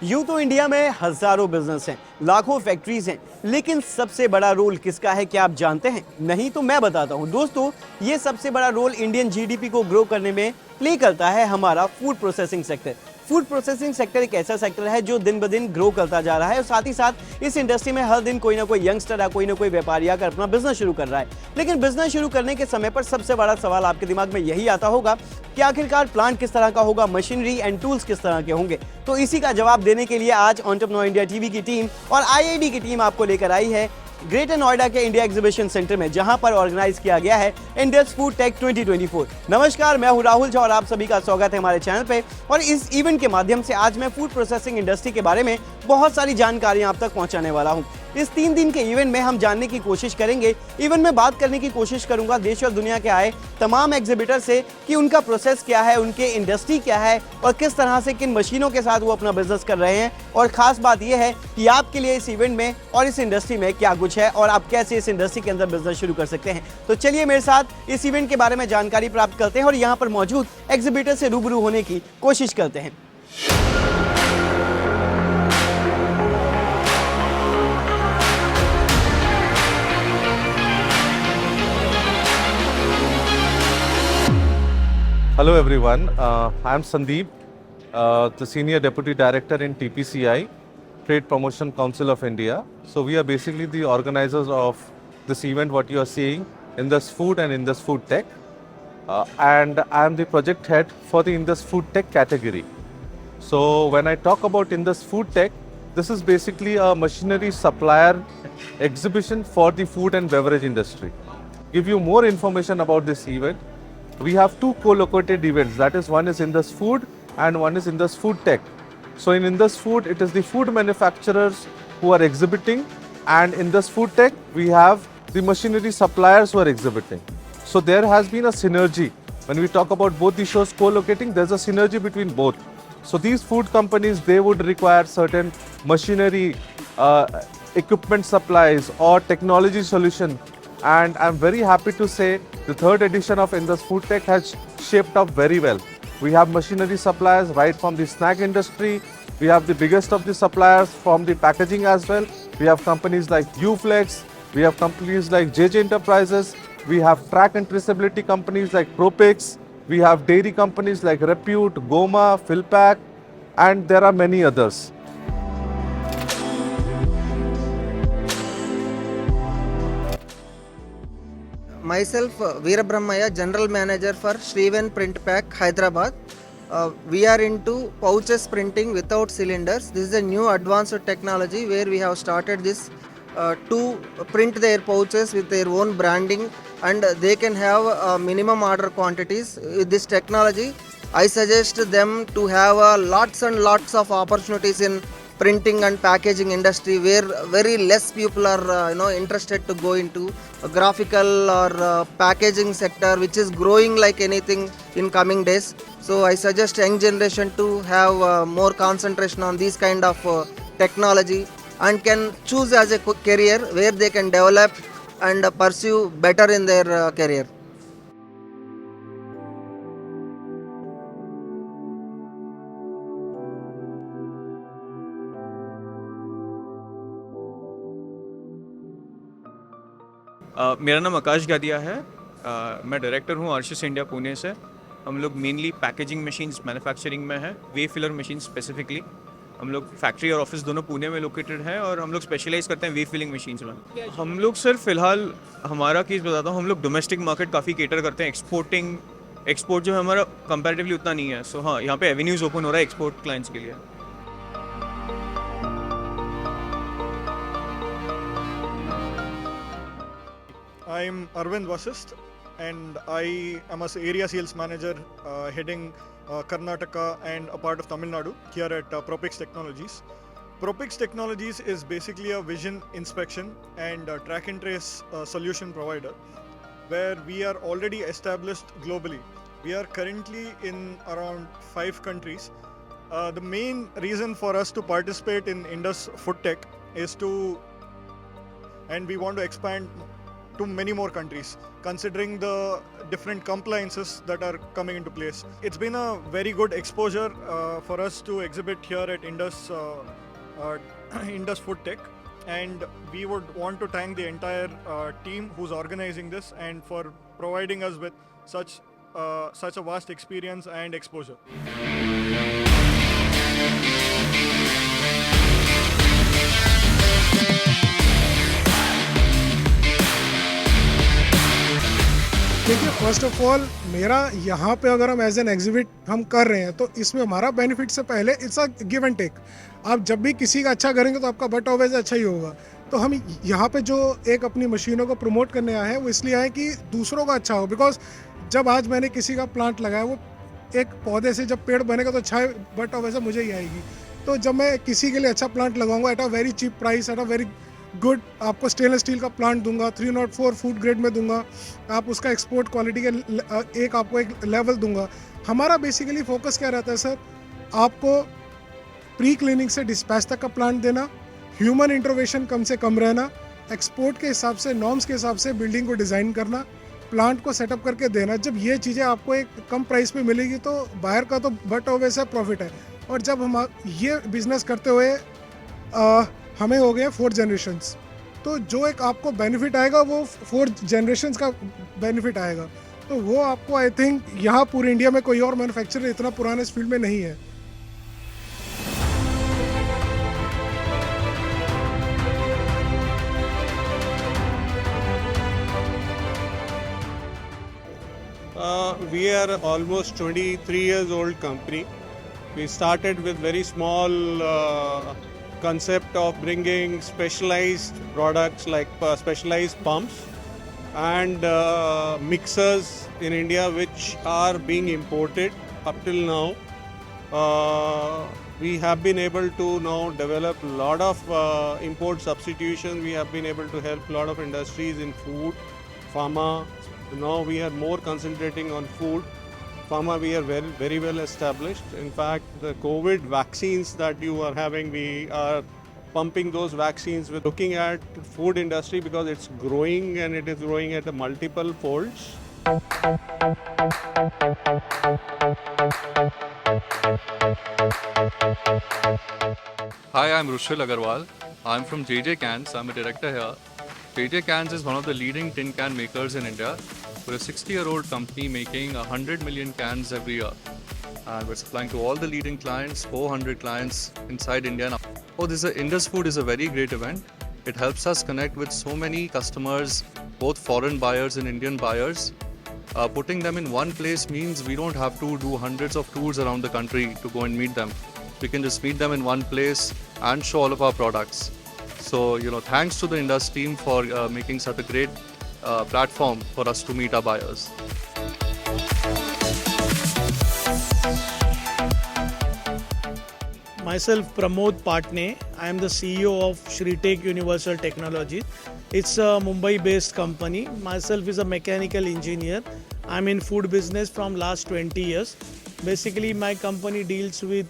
यूं तो इंडिया में हजारों बिजनेस हैं, लाखों फैक्ट्रीज हैं, लेकिन सबसे बड़ा रोल किसका है क्या आप जानते हैं? नहीं तो मैं बताता हूं। दोस्तों, ये सबसे बड़ा रोल इंडियन जीडीपी को ग्रो करने में प्ले करता है हमारा food processing sector. Food processing sector एक ऐसा सेक्टर है जो दिन ब दिन ग्रो करता जा रहा है और साथ ही साथ इस इंडस्ट्री में हर दिन कोई ना कोई यंगस्टर या कोई ना कोई व्यापारी आकर अपना बिजनेस शुरू कर रहा है। लेकिन बिजनेस शुरू करने के समय पर सबसे बड़ा सवाल आपके दिमाग में यही आता होगा कि आखिरकार प्लांट किस तरह का होगा, मशीनरी एंड टूल्स किस तरह के होंगे। तो इसी का जवाब देने के लिए आज एंटरप्रेन्योर इंडिया टीवी की टीम और आईआईडी की टीम आपको लेकर आई है ग्रेटर नोएडा के इंडिया एग्जीबिशन सेंटर में, जहां पर ऑर्गेनाइज किया गया है इंडस फूड टेक 2024। नमस्कार, मैं हूं राहुल झा और आप सभी का स्वागत है हमारे चैनल पे। और इस इवेंट के माध्यम से आज मैं फूड प्रोसेसिंग इंडस्ट्री के बारे में बहुत सारी जानकारियां आप तक पहुंचाने वाला हूं। इस 3 दिन के इवेंट में हम जानने की कोशिश करेंगे, इवन मैं बात करने की कोशिश करूंगा देश और दुनिया के आए तमाम एग्जीबिटर से कि उनका प्रोसेस क्या है, उनके इंडस्ट्री क्या है और किस तरह से किन मशीनों के साथ वो अपना बिजनेस कर रहे हैं। और खास बात यह है कि आपके लिए इस इवेंट में और इस इंडस्ट्री में क्या कुछ है और आप कैसे इस इंडस्ट्री के अंदर बिजनेस शुरू कर सकते हैं। तो चलिए मेरे साथ इस इवेंट के बारे में जानकारी प्राप्त करते हैं और यहाँ पर मौजूद एग्जीबिटर से रूबरू होने की कोशिश करते हैं। Hello everyone, I am Sandeep, the Senior Deputy Director in TPCI, Trade Promotion Council of India. So we are basically the organizers of this event, what you are seeing, Indus Food and Indus Food Tech. And I am the project head for the Indus Food Tech category. So when I talk about Indus Food Tech, this is basically a machinery supplier exhibition for the food and beverage industry. Give you more information about this event. We have 2 co-located events, that is, one is Indus Food and one is Indus Food Tech. So in Indus Food, it is the food manufacturers who are exhibiting, and in Indus Food Tech, we have the machinery suppliers who are exhibiting. So there has been a synergy. When we talk about both the shows co-locating, there's a synergy between both. So these food companies, they would require certain machinery, equipment supplies or technology solution. And I'm very happy to say the 3rd edition of Indus Food Tech has shaped up very well. We have machinery suppliers right from the snack industry. We have the biggest of the suppliers from the packaging as well. We have companies like Uflex. We have companies like JJ Enterprises. We have track and traceability companies like Propix. We have dairy companies like Repute, Goma, Philpack, and there are many others. Myself, Veerabrahmaya, General Manager for Shriven Print Pack, Hyderabad. We are into pouches printing without cylinders. This is a new advanced technology where we have started this to print their pouches with their own branding, and they can have minimum order quantities. With this technology, I suggest them to have lots and lots of opportunities in printing and packaging industry, where very less people are interested to go into a graphical or packaging sector, which is growing like anything in coming days. So I suggest young generation to have more concentration on these kind of technology and can choose as a career where they can develop and pursue better in their career. मेरा नाम आकाश गादिया है। मैं director हूँ आर्शिस India Pune से। हम लोग mainly packaging machines manufacturing में है, वे फिलर मशीन स्पेसिफिकली। हम लोग फैक्ट्री और ऑफिस दोनों पुणे में लोकेटेड है और हम लोग स्पेशलाइज करते हैं वे फिलिंग मशीन्स में। हम लोग सर फिलहाल हमारा केस बताता हूँ, हम लोग डोमेस्टिक मार्केट काफ़ी केटर करते हैं। एक्सपोर्ट जो है हमारा कंपैरेटिवली उतना नहीं है। सो हाँ, यहाँ पे एवेन्यूज़ ओपन हो रहा है एक्सपोर्ट क्लाइंट्स के लिए। I'm Arvind Vasist, and I am an area sales manager heading Karnataka and a part of Tamil Nadu here at Propix Technologies. Propix Technologies is basically a vision inspection and track and trace solution provider, where we are already established globally. We are currently in around 5 countries. The main reason for us to participate in Indus Food Tech is and we want to expand to many more countries, considering the different compliances that are coming into place. It's been a very good exposure for us to exhibit here at Indus Food Tech, and we would want to thank the entire team who's organizing this and for providing us with such a vast experience and exposure. देखिए, first of all मेरा यहाँ पे अगर हम as an exhibit हम कर रहे हैं तो इसमें हमारा बेनिफिट से पहले it's a give and take. आप जब भी किसी का अच्छा करेंगे तो आपका बट ऑलवेज अच्छा ही होगा. तो हम यहाँ पे जो एक अपनी मशीनों को प्रमोट करने आए हैं वो इसलिए आए कि दूसरों का अच्छा हो. बिकॉज जब आज मैंने किसी का प्लांट लगाया, वो एक पौधे से जब पेड़ बनेगा तो अच्छा बट ऑलवेज मुझे ही आएगी. तो जब मैं किसी के लिए अच्छा प्लांट लगाऊंगा at a very cheap price, at a very good, आपको स्टेनलेस स्टील का प्लांट दूंगा, 304 फूड ग्रेड में दूंगा, आप उसका एक्सपोर्ट क्वालिटी के आपको एक लेवल दूंगा. हमारा बेसिकली फोकस क्या रहता है सर, आपको प्री क्लीनिंग से डिस्पैच तक का प्लांट देना, ह्यूमन इंटरवेंशन कम से कम रहना, एक्सपोर्ट के हिसाब से नॉर्म्स के हिसाब से बिल्डिंग को डिज़ाइन करना, प्लांट को सेटअप करके देना. जब ये चीज़ें आपको एक कम प्राइस पे मिलेगी तो बाहर का तो बट ऑलवेज प्रॉफिट है. और जब हम ये बिज़नेस करते हुए हमें हो गए 4 जनरेशन्स, तो जो एक आपको बेनिफिट आएगा वो 4 जनरेशन्स का बेनिफिट आएगा. तो वो आपको आई थिंक यहाँ पूरे इंडिया में कोई और मैन्युफैक्चरर इतना पुराने इस फील्ड में नहीं है. We are almost 23 years old company. We started with very small concept of bringing specialized products like specialized pumps and mixers in India, which are being imported up till now. We have been able to now develop a lot of import substitution. We have been able to help a lot of industries in food, pharma. Now we are more concentrating on food. Pharma, we are very, very well established. In fact, the COVID vaccines that you are having, we are pumping those vaccines. We're looking at food industry because it's growing and it is growing at a multiple folds. Hi, I'm Rushil Agarwal. I'm from JJ Cans. I'm a director here. JJ Cans is one of the leading tin can makers in India. We're a 60-year-old company making 100 million cans every year. And we're supplying to all the leading clients, 400 clients inside India now. Indus Food is a very great event. It helps us connect with so many customers, both foreign buyers and Indian buyers. Putting them in one place means we don't have to do hundreds of tours around the country to go and meet them. We can just meet them in one place and show all of our products. So, thanks to the Indus team for making such a great platform for us to meet our buyers. Myself, Pramod Patne. I am the CEO of Shritech Universal Technologies. It's a Mumbai-based company. Myself is a mechanical engineer. I'm in food business from last 20 years. Basically, my company deals with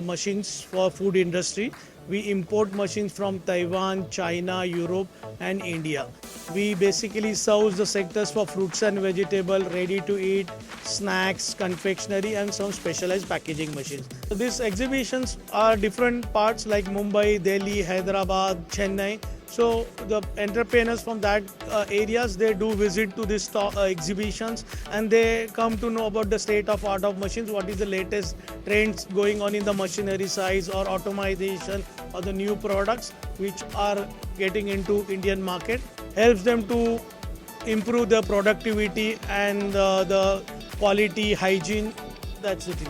machines for food industry. We import machines from Taiwan, China, Europe and India. We basically serve the sectors for fruits and vegetables, ready to eat, snacks, confectionery and some specialized packaging machines. So these exhibitions are different parts like Mumbai, Delhi, Hyderabad, Chennai. So the entrepreneurs from that areas, they do visit to these exhibitions and they come to know about the state of art of machines, what is the latest trends going on in the machinery size or automation or the new products which are getting into Indian market. Helps them to improve their productivity and the quality, hygiene. That's the thing.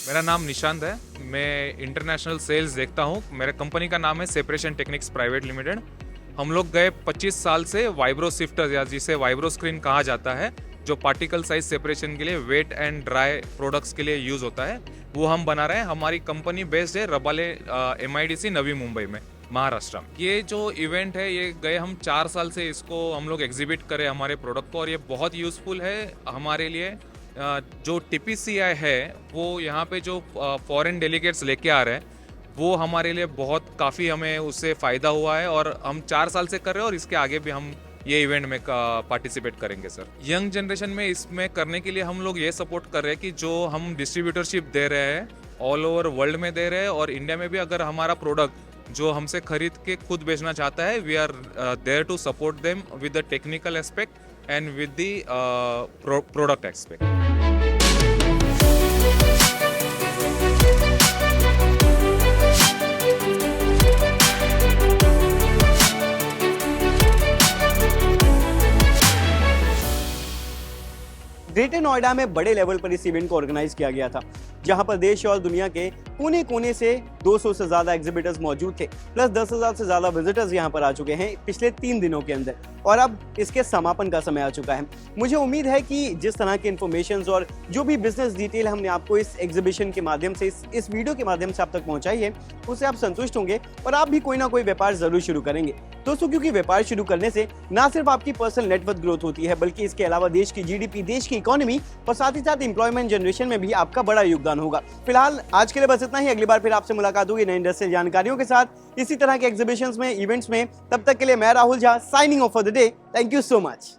मेरा नाम निशांत है. मैं international sales देखता हूँ. मेरा company का नाम है सेपरेशन टेक्निक्स प्राइवेट लिमिटेड. हम लोग गए 25 साल से वाइब्रो सिफ्टर या जिसे वाइब्रो स्क्रीन कहा जाता है, जो पार्टिकल साइज सेपरेशन के लिए वेट एंड ड्राई प्रोडक्ट्स के लिए यूज़ होता है, वो हम बना रहे हैं. हमारी कंपनी बेस्ड है रबाले MIDC नवी मुंबई में, महाराष्ट्र. ये जो इवेंट है ये गए हम 4 साल से इसको हम लोग एग्जिबिट करें हमारे प्रोडक्ट को, और ये बहुत यूज़फुल है हमारे लिए जो TPCI है वो यहाँ पे जो फॉरेन डेलीगेट्स लेके आ रहे हैं वो हमारे लिए बहुत काफ़ी हमें उससे फ़ायदा हुआ है और हम 4 साल से कर रहे हैं और इसके आगे भी हम ये इवेंट में पार्टिसिपेट करेंगे सर। यंग जनरेशन में इसमें करने के लिए हम लोग ये सपोर्ट कर रहे हैं कि जो हम डिस्ट्रीब्यूटरशिप दे रहे हैं ऑल ओवर वर्ल्ड में दे रहे हैं और इंडिया में भी अगर हमारा प्रोडक्ट जो हमसे खरीद के खुद बेचना चाहता है we are there to support them with the technical aspect and with the product aspect. Greater Noida में बड़े लेवल पर इस इवेंट को ऑर्गेनाइज किया गया था, जहां पर देश और दुनिया के कोने कोने से 200 से ज्यादा एग्जिबिटर्स मौजूद थे, प्लस 10,000 से ज्यादा विजिटर्स यहां पर आ चुके हैं पिछले 3 दिनों के अंदर और अब इसके समापन का समय आ चुका है। मुझे उम्मीद है कि जिस तरह के इन्फॉर्मेशन और जो भी बिजनेस डिटेल हमने आपको इस एग्जीबिशन के माध्यम से इस वीडियो के माध्यम से आप तक पहुंचाई है उससे आप संतुष्ट होंगे और आप भी कोई ना कोई व्यापार जरूर शुरू करेंगे दोस्तों, क्योंकि व्यापार शुरू करने से ना सिर्फ आपकी पर्सनल नेटवर्थ ग्रोथ होती है बल्कि इसके अलावा देश की GDP, देश की इकोनॉमी और साथ ही साथ एम्प्लॉयमेंट जनरेशन में भी आपका बड़ा योगदान होगा। फिलहाल आज के लिए बस इतना ही, अगली बार फिर आपसे मुलाकात होगी नई इंडस्ट्रियल जानकारियों के साथ इसी तरह के एग्जीबिशंस में, इवेंट्स में। तब तक के लिए मैं Rahul Jha signing off for the day. Thank you so much.